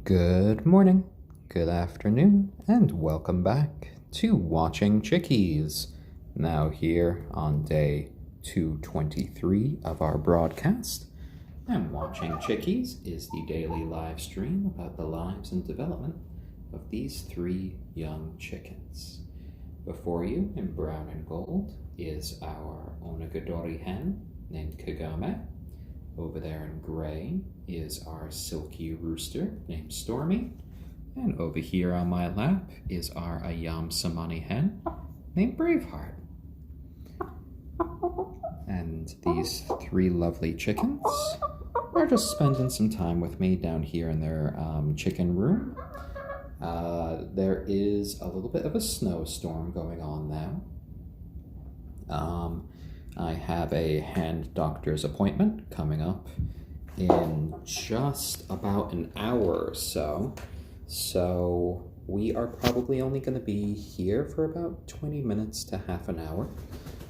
Good morning, good afternoon, and welcome back to Watching Chickies. Now here on day 223 of our broadcast. And Watching Chickies is the daily live stream about the lives and development of these three young chickens. Before you, in brown and gold, is our onagadori hen named Kagome. Over there in gray is our silkie rooster named Stormy. And over here on my lap is our ayam cemeni hen named Braveheart. And these three lovely chickens are just spending some time with me down here in their chicken room. There is a little bit of a snowstorm going on now. I have a hand doctor's appointment coming up in just about an hour or so. So we are probably only going to be here for about 20 minutes to half an hour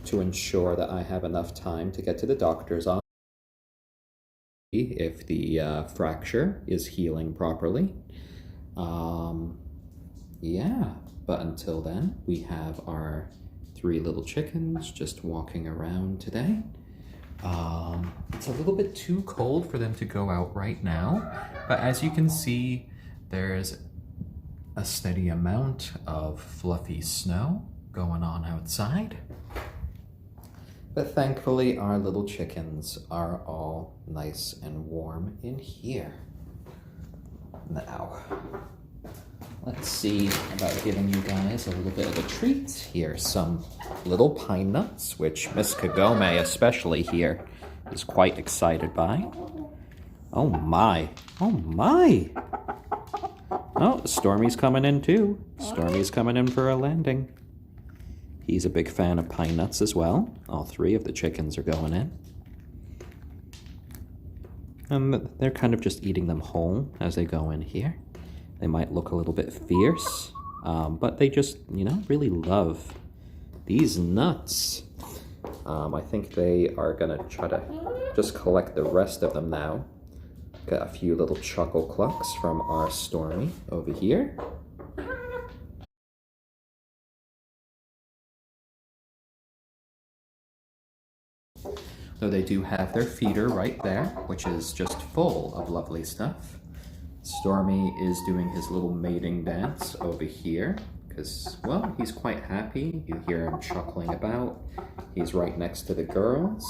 to ensure that I have enough time to get to the doctor's office if the fracture is healing properly. Yeah, but until then, we have our three little chickens just walking around today. It's a little bit too cold for them to go out right now, but as you can see, there's a steady amount of fluffy snow going on outside. But thankfully, our little chickens are all nice and warm in here. Now, let's see about giving you guys a little bit of a treat. Here's some little pine nuts, which Miss Kagome, especially here, is quite excited by. Oh my, oh my. Oh, Stormy's coming in too. Stormy's coming in for a landing. He's a big fan of pine nuts as well. All three of the chickens are going in. And they're kind of just eating them whole as they go in here. They might look a little bit fierce, but they just, really love these nuts. I think they are gonna try to just collect the rest of them now. Got a few little chuckle clucks from our Stormy over here. So they do have their feeder right there, which is just full of lovely stuff. Stormy is doing his little mating dance over here because, well, he's quite happy. You hear him chuckling about. He's right next to the girls.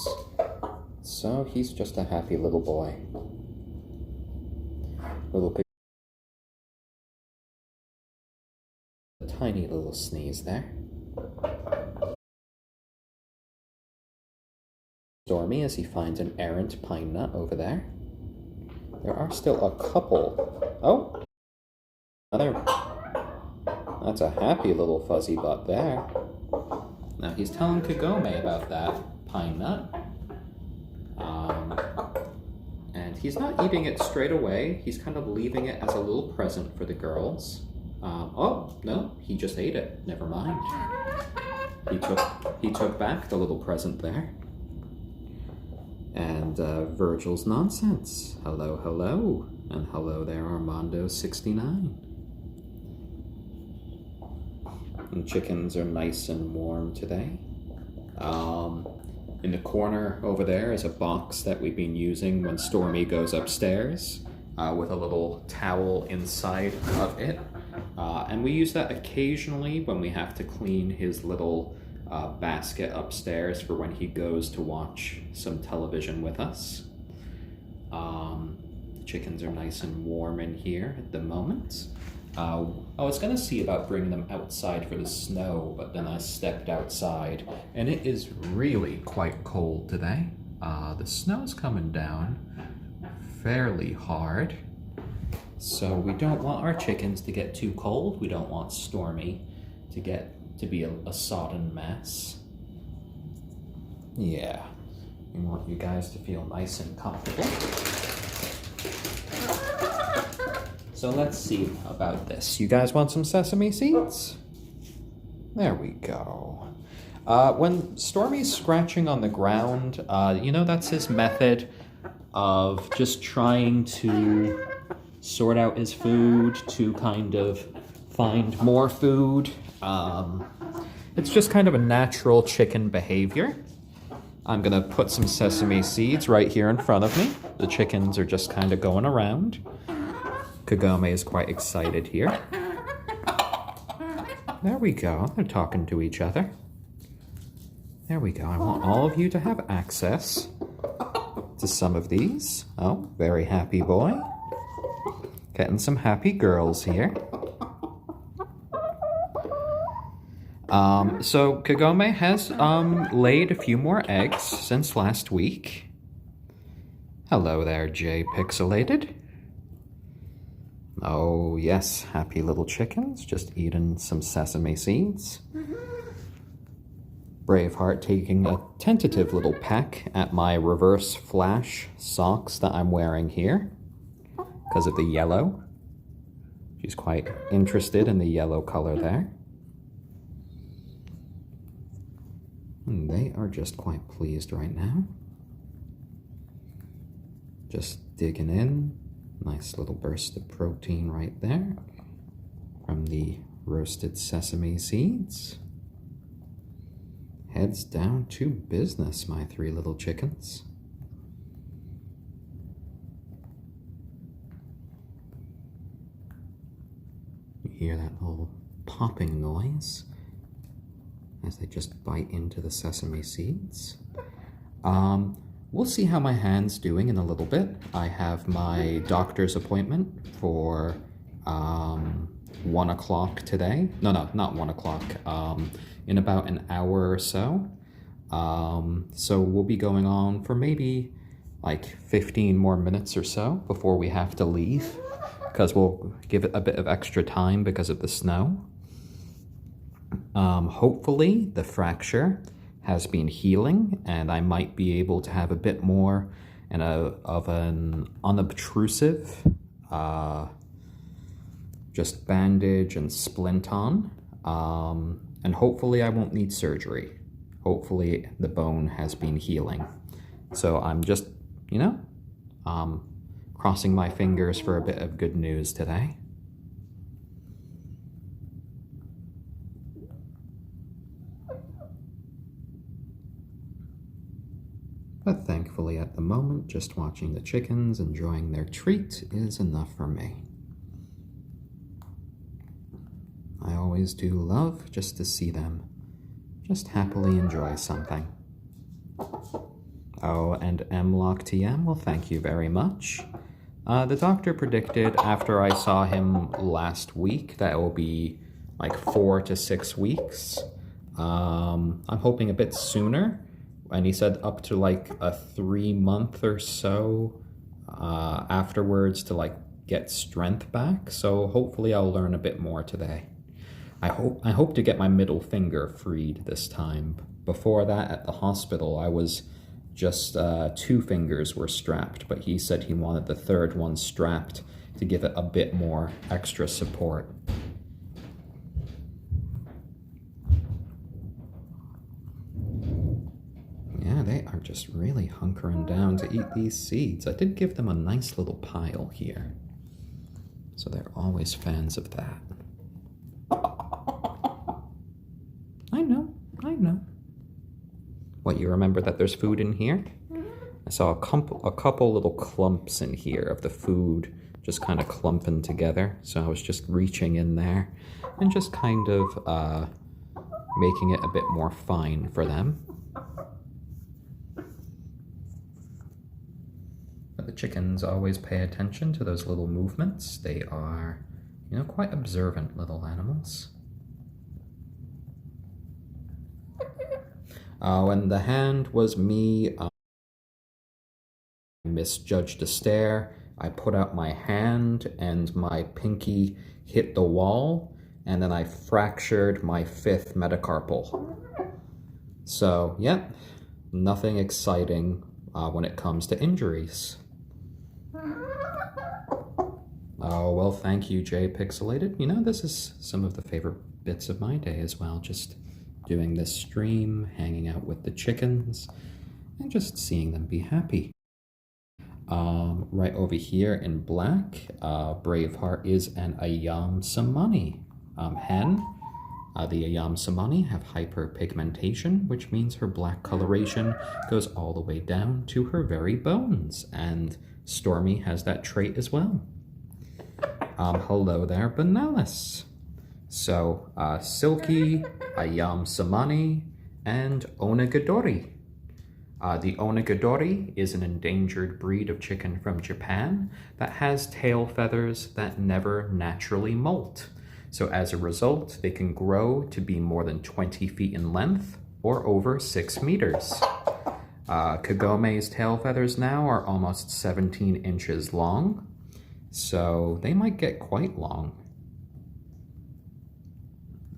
So he's just a happy little boy. A tiny little sneeze there. Stormy as he finds an errant pine nut over there. There are still a couple. Oh! Another. That's a happy little fuzzy butt there. Now he's telling Kagome about that pine nut. And he's not eating it straight away. He's kind of leaving it as a little present for the girls. Oh, no, he just ate it. Never mind. He took back the little present there. And Virgil's nonsense. Hello, hello. And hello there, Armando69. And chickens are nice and warm today. In the corner over there is a box that we've been using when Stormy goes upstairs with a little towel inside of it. And we use that occasionally when we have to clean his little basket upstairs for when he goes to watch some television with us. The chickens are nice and warm in here at the moment. I was going to see about bringing them outside for the snow, but then I stepped outside, and it is really quite cold today. The snow's coming down fairly hard, so we don't want our chickens to get too cold. We don't want Stormy to be a sodden mess. Yeah, we want you guys to feel nice and comfortable. So let's see about this. You guys want some sesame seeds? There we go. When Stormy's scratching on the ground, that's his method of just trying to sort out his food, to kind of find more food. It's just kind of a natural chicken behavior. I'm gonna put some sesame seeds right here in front of me. The chickens are just kind of going around. Kagome is quite excited here. There we go, they're talking to each other. There we go, I want all of you to have access to some of these. Oh, very happy boy. Getting some happy girls here. So Kagome has laid a few more eggs since last week. Hello there, J Pixelated. Oh yes, happy little chickens, just eating some sesame seeds. Braveheart taking a tentative little peck at my reverse flash socks that I'm wearing here because of the yellow. She's quite interested in the yellow color there. And they are just quite pleased right now. Just digging in. Nice little burst of protein right there from the roasted sesame seeds. Heads down to business, my three little chickens. You hear that little popping noise as they just bite into the sesame seeds. We'll see how my hand's doing in a little bit. I have my doctor's appointment for 1 o'clock today. No, not 1 o'clock. In about an hour or so. So we'll be going on for maybe like 15 more minutes or so before we have to leave, because we'll give it a bit of extra time because of the snow. Hopefully the fracture has been healing and I might be able to have a bit more of an unobtrusive just bandage and splint on. And hopefully I won't need surgery. Hopefully the bone has been healing. So I'm just, crossing my fingers for a bit of good news today. But thankfully at the moment, just watching the chickens enjoying their treat is enough for me. I always do love just to see them just happily enjoy something. Oh, and MLockTM, well, thank you very much. The doctor predicted after I saw him last week that it will be like 4 to 6 weeks. I'm hoping a bit sooner, and he said up to like a 3-month or so afterwards to like get strength back. So hopefully I'll learn a bit more today. I hope to get my middle finger freed this time. Before that, at the hospital, I was just 2 fingers were strapped, but he said he wanted the 3rd one strapped to give it a bit more extra support. Yeah, they are just really hunkering down to eat these seeds. I did give them a nice little pile here, so they're always fans of that. I know. What, you remember that there's food in here? I saw a couple little clumps in here of the food just kind of clumping together. So I was just reaching in there and just kind of making it a bit more fine for them. But the chickens always pay attention to those little movements. They are, quite observant little animals. Oh, and the hand was me. I misjudged a stare. I put out my hand and my pinky hit the wall, and then I fractured my 5th metacarpal. So, yeah, nothing exciting when it comes to injuries. Oh, well, thank you, J Pixelated. This is some of the favorite bits of my day as well. Just doing this stream, hanging out with the chickens, and just seeing them be happy. Right over here in black, Braveheart is an ayam cemeni hen. The ayam cemeni have hyperpigmentation, which means her black coloration goes all the way down to her very bones, and Stormy has that trait as well. Hello there, Benelis. So, silkie, ayam cemeni, and onagadori. The onagadori is an endangered breed of chicken from Japan that has tail feathers that never naturally molt. So as a result, they can grow to be more than 20 feet in length or over 6 meters. Kagome's tail feathers now are almost 17 inches long, so they might get quite long.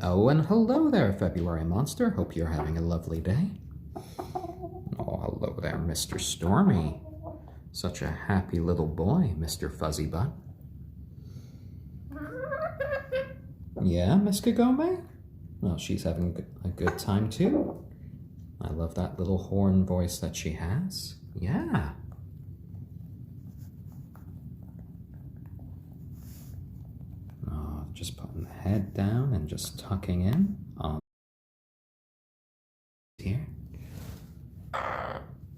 Oh, and hello there, February Monster. Hope you're having a lovely day. Oh, hello there, Mr. Stormy. Such a happy little boy, Mr. Fuzzy Butt. Yeah, Miss Kagome? Well, she's having a good time too. I love that little horn voice that she has. Yeah. Oh, just putting the head down and just tucking in. Here.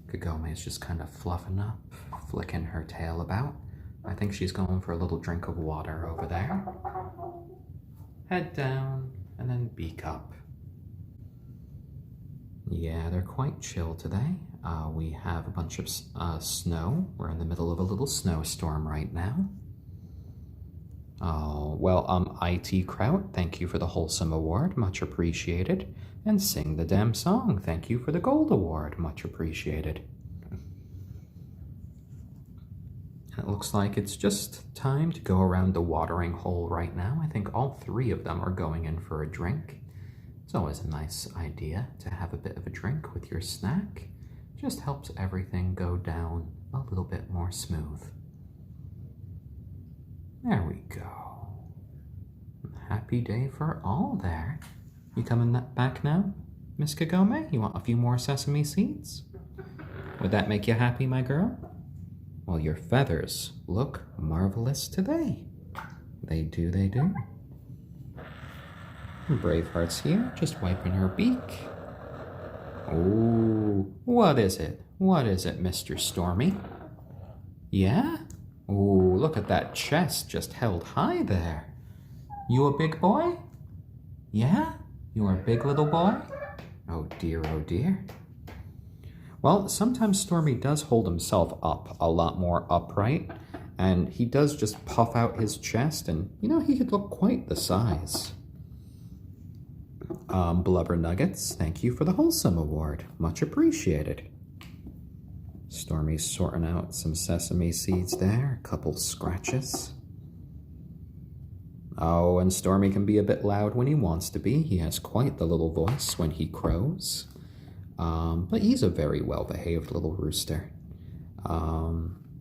Kagome is just kind of fluffing up, flicking her tail about. I think she's going for a little drink of water over there. Head down, and then beak up. Yeah, they're quite chill today. We have a bunch of snow. We're in the middle of a little snowstorm right now. Oh, well, IT Kraut, thank you for the Wholesome Award, much appreciated. And Sing the Damn Song, thank you for the Gold Award, much appreciated. It looks like it's just time to go around the watering hole right now. I think all three of them are going in for a drink. It's always a nice idea to have a bit of a drink with your snack. Just helps everything go down a little bit more smooth. There we go. Happy day for all there. You coming back now, Miss Kagome? You want a few more sesame seeds? Would that make you happy, my girl? Well, your feathers look marvelous today. They do, they do. Braveheart's here, just wiping her beak. Oh, what is it? What is it, Mr. Stormy? Yeah? Oh, look at that chest just held high there. You a big boy? Yeah? You are a big little boy? Oh dear, oh dear. Well, sometimes Stormy does hold himself up a lot more upright, and he does just puff out his chest, and, you know, he could look quite the size. Blubber Nuggets, thank you for the Wholesome Award. Much appreciated. Stormy's sorting out some sesame seeds there, a couple scratches. Oh, and Stormy can be a bit loud when he wants to be. He has quite the little voice when he crows. But he's a very well-behaved little rooster.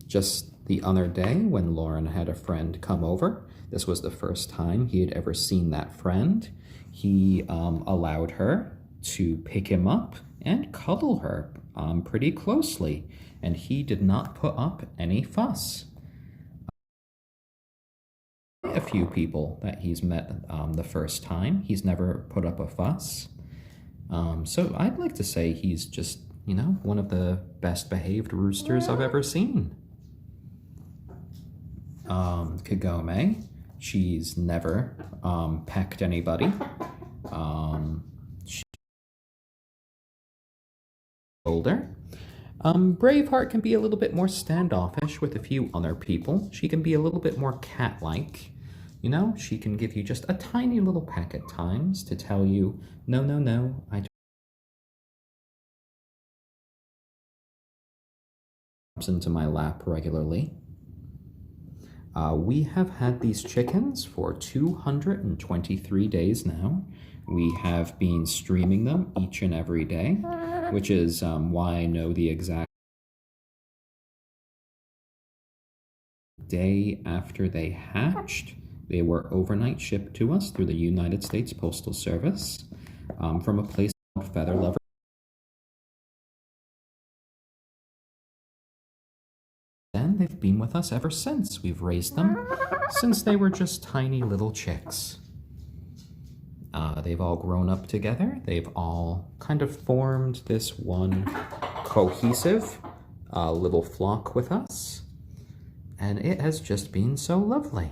Just the other day when Lauren had a friend come over, this was the first time he had ever seen that friend. He allowed her to pick him up and cuddle her pretty closely, and he did not put up any fuss. A few people that he's met the first time, he's never put up a fuss. So I'd like to say he's just, you know, one of the best behaved roosters I've ever seen. Kagome, she's never pecked anybody. She's older. Braveheart can be a little bit more standoffish with a few other people. She can be a little bit more cat-like. You know, she can give you just a tiny little peck at times to tell you, no, no, no, I don't into my lap regularly. We have had these chickens for 223 days now. We have been streaming them each and every day, which is why I know the exact day after they hatched. They were overnight shipped to us through the United States Postal Service from a place called Feather Lover. and they've been with us ever since. We've raised them since they were just tiny little chicks. They've all grown up together. They've all kind of formed this one cohesive little flock with us, and it has just been so lovely.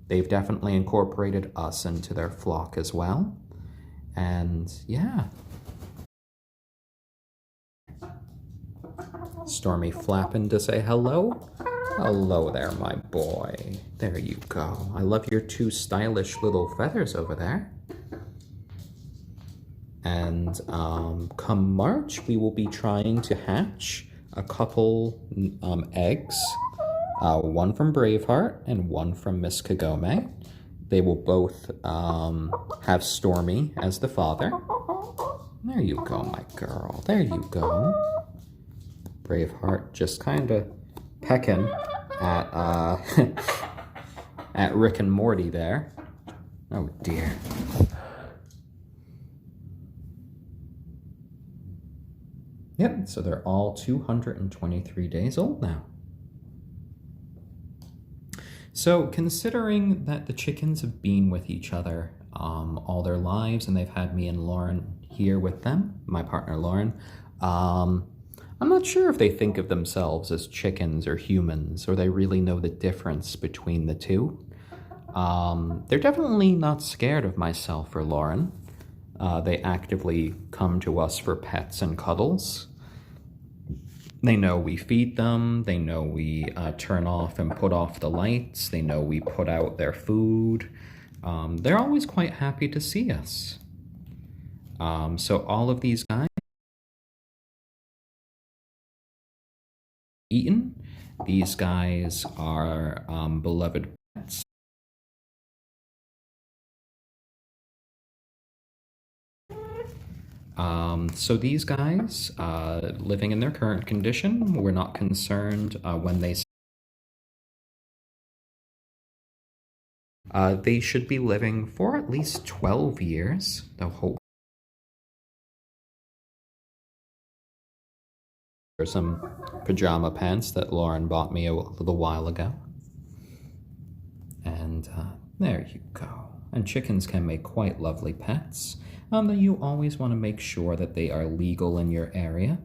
They've definitely incorporated us into their flock as well, and yeah. Stormy flapping to say hello. Hello there, my boy. There you go. I love your two stylish little feathers over there. And come March, we will be trying to hatch a couple eggs. One from Braveheart and one from Miss Kagome. They will both have Stormy as the father. There you go, my girl. There you go. Braveheart just kind of pecking at at Rick and Morty there. Oh dear. Yep, so they're all 223 days old now. So considering that the chickens have been with each other all their lives, and they've had me and Lauren here with them, my partner Lauren, I'm not sure if they think of themselves as chickens or humans, or they really know the difference between the two. They're definitely not scared of myself or Lauren. They actively come to us for pets and cuddles. They know we feed them. They know we turn off and put off the lights. They know we put out their food. They're always quite happy to see us. So all of these guys eaten. These guys are beloved pets. So these guys, living in their current condition, we're not concerned when they should be living for at least 12 years, though hope. There's some pajama pants that Lauren bought me a little while ago. And there you go. And chickens can make quite lovely pets. You always want to make sure that they are legal in your area.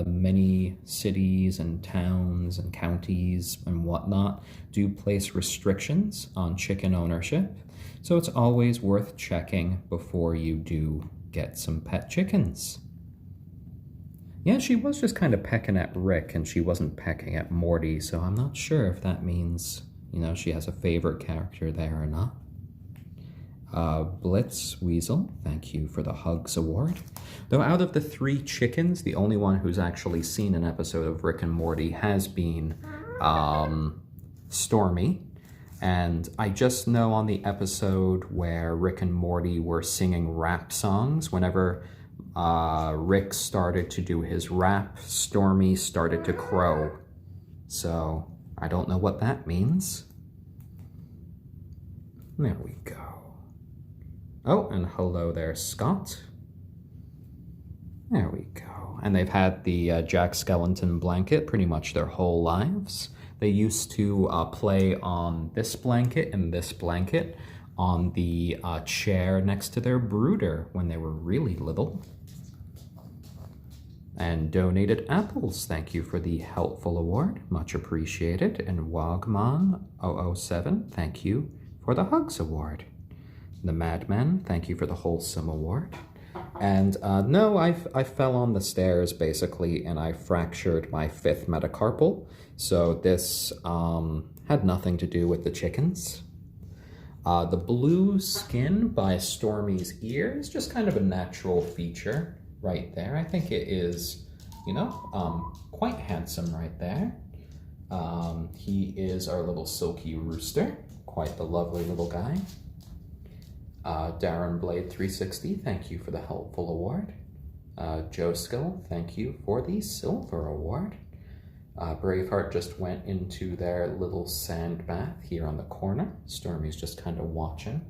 Many cities and towns and counties and whatnot do place restrictions on chicken ownership. So it's always worth checking before you do get some pet chickens. Yeah, she was just kind of pecking at Rick, and she wasn't pecking at Morty, so I'm not sure if that means, you know, she has a favorite character there or not. Blitz Weasel, thank you for the Hugs Award. Though out of the 3 chickens, the only one who's actually seen an episode of Rick and Morty has been Stormy. And I just know on the episode where Rick and Morty were singing rap songs, whenever Rick started to do his rap, Stormy started to crow. So I don't know what that means. There we go. Oh, and hello there, Scott. There we go. And they've had the Jack Skellington blanket pretty much their whole lives. They used to play on this blanket and this blanket on the chair next to their brooder when they were really little. And donated apples, thank you for the helpful award, much appreciated. And Wogman007, thank you for the Hugs Award. The Madman, thank you for the Wholesome Award. And no, I fell on the stairs basically, and I fractured my 5th metacarpal. So this had nothing to do with the chickens. The blue skin by Stormy's ear is just kind of a natural feature right there. I think it is, you know, quite handsome right there. He is our little silky rooster, quite the lovely little guy. Darren Blade 360, thank you for the helpful award. Joe Skill, thank you for the silver award. Braveheart just went into their little sand bath here on the corner. Stormy's just kind of watching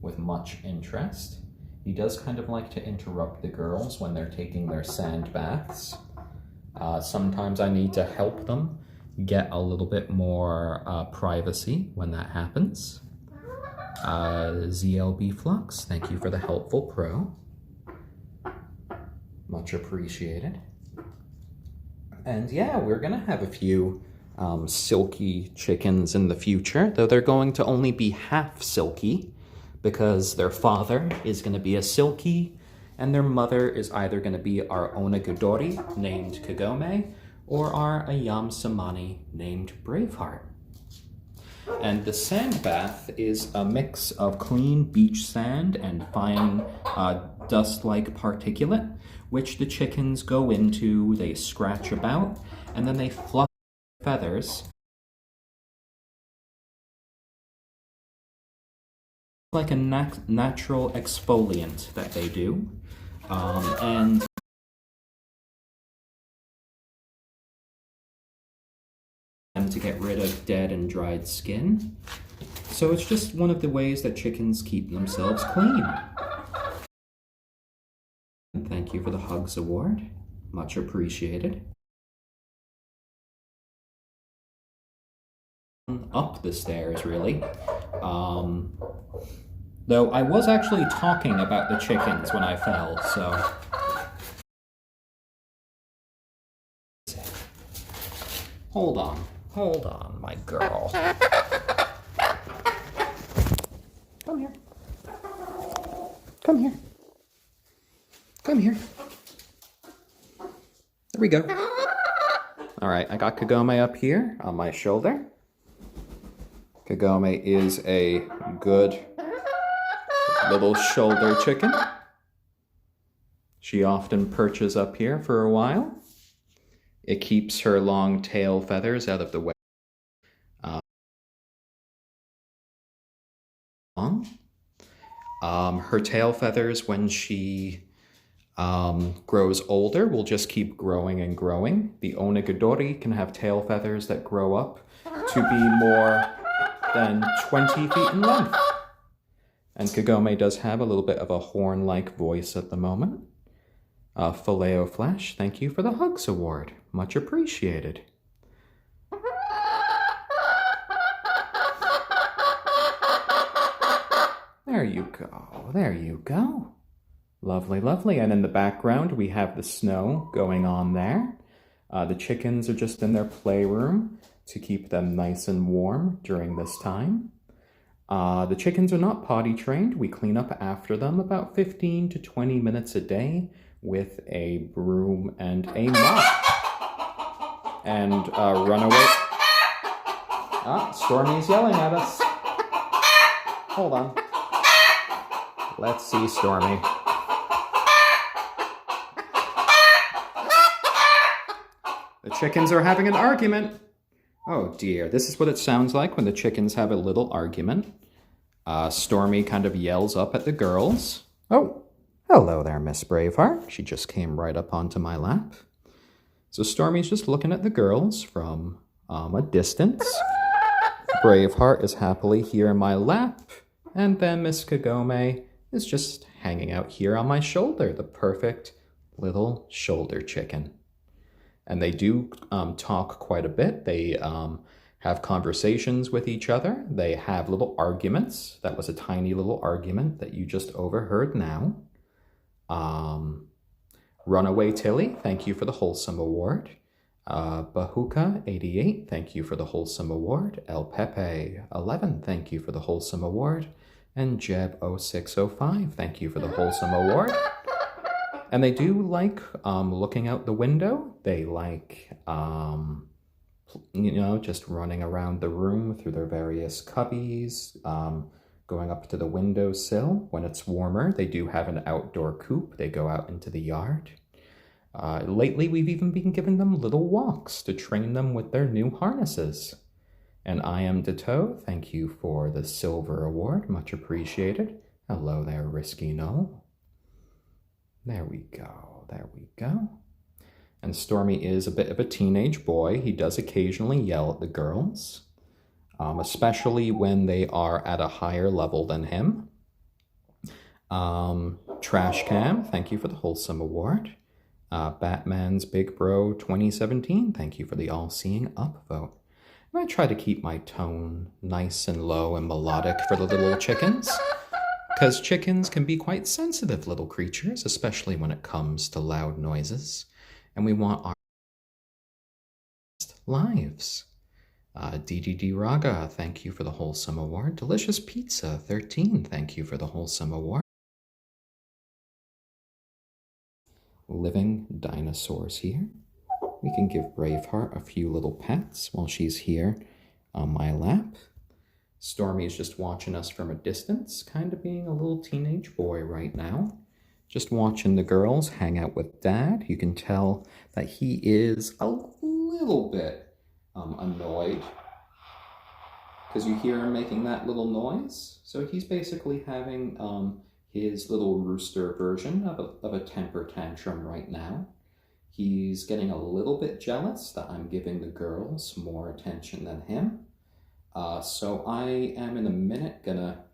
with much interest. He does kind of like to interrupt the girls when they're taking their sand baths. Sometimes I need to help them get a little bit more privacy when that happens. ZLB Flux, thank you for the helpful pro. Much appreciated. And yeah, we're gonna have a few silky chickens in the future, though they're going to only be half silky because their father is gonna be a silkie and their mother is either gonna be our onagadori named Kagome or our ayam cemeni named Braveheart. And the sand bath is a mix of clean beach sand and fine dust-like particulate, which the chickens go into, they scratch about, and then they fluff feathers like a natural exfoliant that they do. And to get rid of dead and dried skin. So it's just one of the ways that chickens keep themselves clean. And thank you for the Hugs Award. Much appreciated. Up the stairs, really. Though I was actually talking about the chickens when I fell, so... Hold on, my girl. Come here. Come here. Come here. There we go. All right, I got Kagome up here on my shoulder. Kagome is a good little shoulder chicken. She often perches up here for a while. It keeps her long tail feathers out of the way. Her tail feathers, when she grows older, will just keep growing and growing. The onagadori can have tail feathers that grow up to be more than 20 feet in length. And Kagome does have a little bit of a horn-like voice at the moment. Filet Flesh, thank you for the Hugs Award. Much appreciated. There you go. There you go. Lovely, lovely. And in the background, we have the snow going on there. The chickens are just in their playroom to keep them nice and warm during this time. The chickens are not potty trained. We clean up after them about 15 to 20 minutes a day with a broom and a mop. And runaway... Stormy's yelling at us. Hold on. Let's see Stormy. The chickens are having an argument. Oh dear, this is what it sounds like when the chickens have a little argument. Stormy kind of yells up at the girls. Oh, hello there, Miss Braveheart. She just came right up onto my lap. So Stormy's just looking at the girls from a distance. Braveheart is happily here in my lap. And then Miss Kagome is just hanging out here on my shoulder, the perfect little shoulder chicken. And they do talk quite a bit. They have conversations with each other. They have little arguments. That was a tiny little argument that you just overheard now. Runaway Tilly, thank you for the Wholesome Award. Bahuka 88, thank you for the Wholesome Award. El Pepe 11, thank you for the Wholesome Award. And Jeb 0605, thank you for the Wholesome Award. And they do like looking out the window. They like, just running around the room through their various cubbies, going up to the windowsill. When it's warmer, they do have an outdoor coop. They go out into the yard. Lately, we've even been giving them little walks to train them with their new harnesses. And ayam Ditto, thank you for the Silver Award. Much appreciated. Hello there, Risky Null. There we go. There we go. And Stormy is a bit of a teenage boy. He does occasionally yell at the girls, especially when they are at a higher level than him. Trash Cam, thank you for the Wholesome Award. Batman's Big Bro 2017, thank you for the all-seeing upvote. And I try to keep my tone nice and low and melodic for the little chickens, because chickens can be quite sensitive little creatures, especially when it comes to loud noises, and we want our lives. DDD Raga, thank you for the wholesome award. Delicious Pizza 13, thank you for the wholesome award. Living dinosaurs here. We can give Braveheart a few little pets while she's here on my lap. Stormy is just watching us from a distance, kind of being a little teenage boy right now. Just watching the girls hang out with Dad. You can tell that he is a little bit annoyed because you hear him making that little noise. So he's basically having his little rooster version of a temper tantrum right now. He's getting a little bit jealous that I'm giving the girls more attention than him. So I am in a minute gonna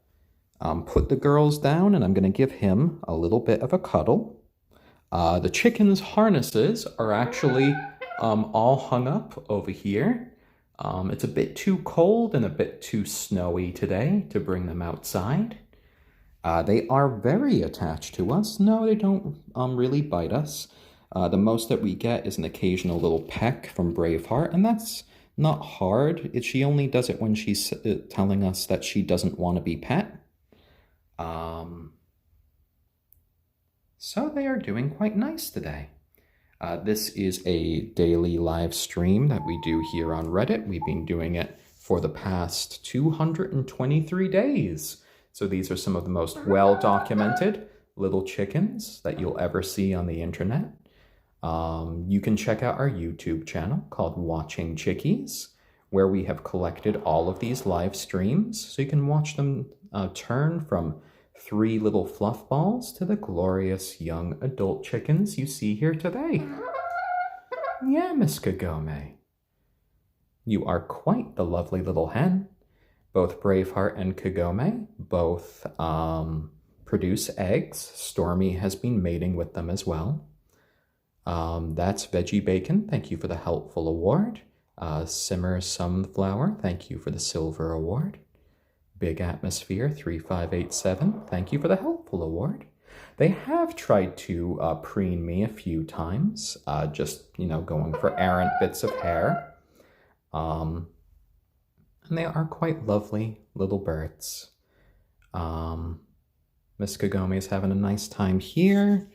put the girls down and I'm gonna give him a little bit of a cuddle. The chickens' harnesses are actually all hung up over here. It's a bit too cold and a bit too snowy today to bring them outside. They are very attached to us. No, they don't really bite us. The most that we get is an occasional little peck from Braveheart, and that's not hard. She only does it when she's telling us that she doesn't want to be pet. So they are doing quite nice today. This is a daily live stream that we do here on Reddit. We've been doing it for the past 223 days. So these are some of the most well-documented little chickens that you'll ever see on the internet. You can check out our YouTube channel called Watching Chickies, where we have collected all of these live streams, so you can watch them turn from 3 little fluff balls to the glorious young adult chickens you see here today. Yeah, Miss Kagome. You are quite the lovely little hen. Both Braveheart and Kagome both produce eggs. Stormy has been mating with them as well. That's Veggie Bacon, thank you for the helpful award. Simmer Sunflower, thank you for the silver award. Big Atmosphere 3587, thank you for the helpful award. They have tried to preen me a few times, just, going for errant bits of hair. And they are quite lovely little birds. Miss Kagome is having a nice time here.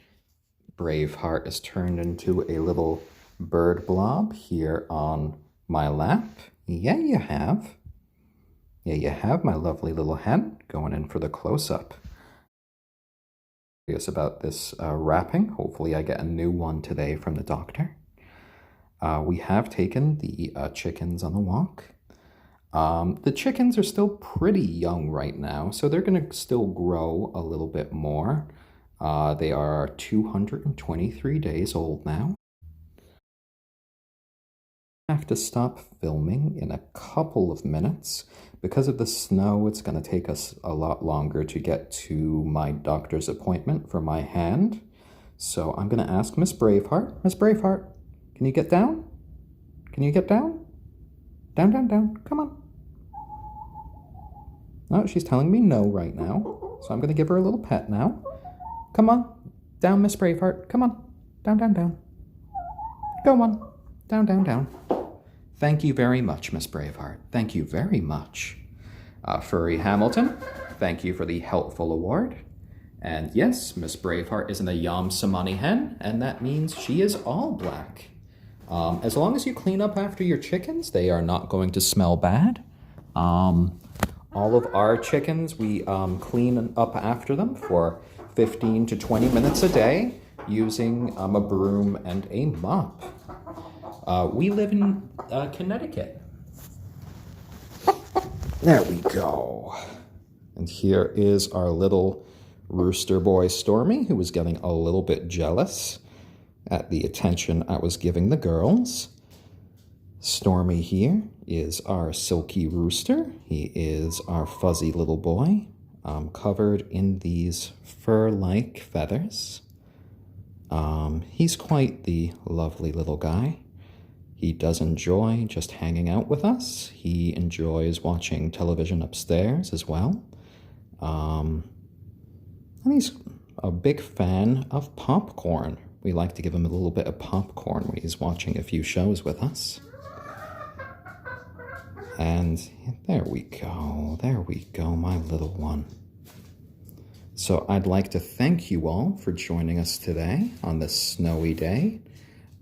Braveheart is turned into a little bird blob here on my lap. Yeah, you have. Yeah, you have, my lovely little hen, going in for the close-up. Curious about this wrapping. Hopefully I get a new one today from the doctor. We have taken the chickens on the walk. The chickens are still pretty young right now, so they're going to still grow a little bit more. They are 223 days old now. I have to stop filming in a couple of minutes. Because of the snow, it's going to take us a lot longer to get to my doctor's appointment for my hand. So I'm going to ask Miss Braveheart. Miss Braveheart, can you get down? Can you get down? Down, down, down. Come on. Oh, she's telling me no right now. So I'm going to give her a little pet now. Come on. Down, Miss Braveheart. Come on. Down, down, down. Go on. Down, down, down. Thank you very much, Miss Braveheart. Thank you very much. Furry Hamilton, thank you for the helpful award. And yes, Miss Braveheart isn't a ayam cemeni hen, and that means she is all black. As long as you clean up after your chickens, they are not going to smell bad. All of our chickens, we clean up after them for 15 to 20 minutes a day using a broom and a mop. We live in Connecticut. There we go. And here is our little rooster boy, Stormy, who was getting a little bit jealous at the attention I was giving the girls. Stormy here is our silky rooster. He is our fuzzy little boy, covered in these fur-like feathers. He's quite the lovely little guy. He does enjoy just hanging out with us. He enjoys watching television upstairs as well. And he's a big fan of popcorn. We like to give him a little bit of popcorn when he's watching a few shows with us. And there we go, my little one. So I'd like to thank you all for joining us today on this snowy day.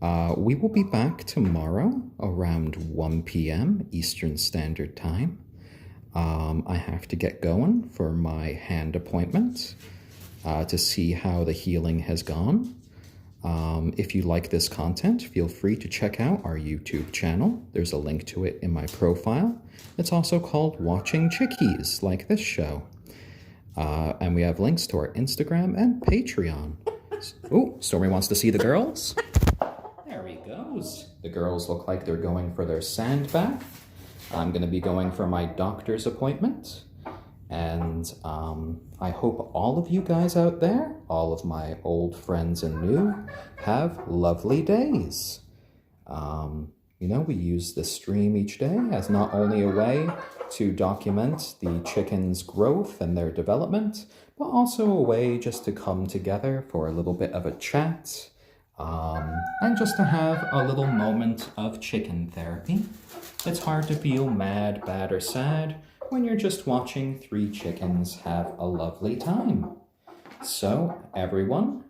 We will be back tomorrow around 1 p.m. Eastern Standard Time. I have to get going for my hand appointment to see how the healing has gone. If you like this content, feel free to check out our YouTube channel. There's a link to it in my profile. It's also called Watching Chickies, like this show. And we have links to our Instagram and Patreon. Oh, Stormy wants to see the girls. There he goes. The girls look like they're going for their sand bath. I'm going to be going for my doctor's appointment. And I hope all of you guys out there, all of my old friends and new, have lovely days. We use the stream each day as not only a way to document the chickens' growth and their development, but also a way just to come together for a little bit of a chat, and just to have a little moment of chicken therapy. It's hard to feel mad, bad, or sad when you're just watching 3 chickens have a lovely time. So, everyone,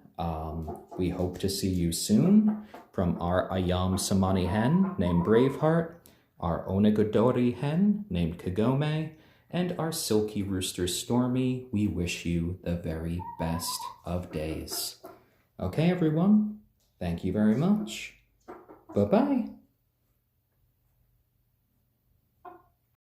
we hope to see you soon from our ayam cemeni hen named Braveheart, our onagadori hen named Kagome, and our silkie rooster Stormy. We wish you the very best of days. Okay, everyone, thank you very much. Bye-bye.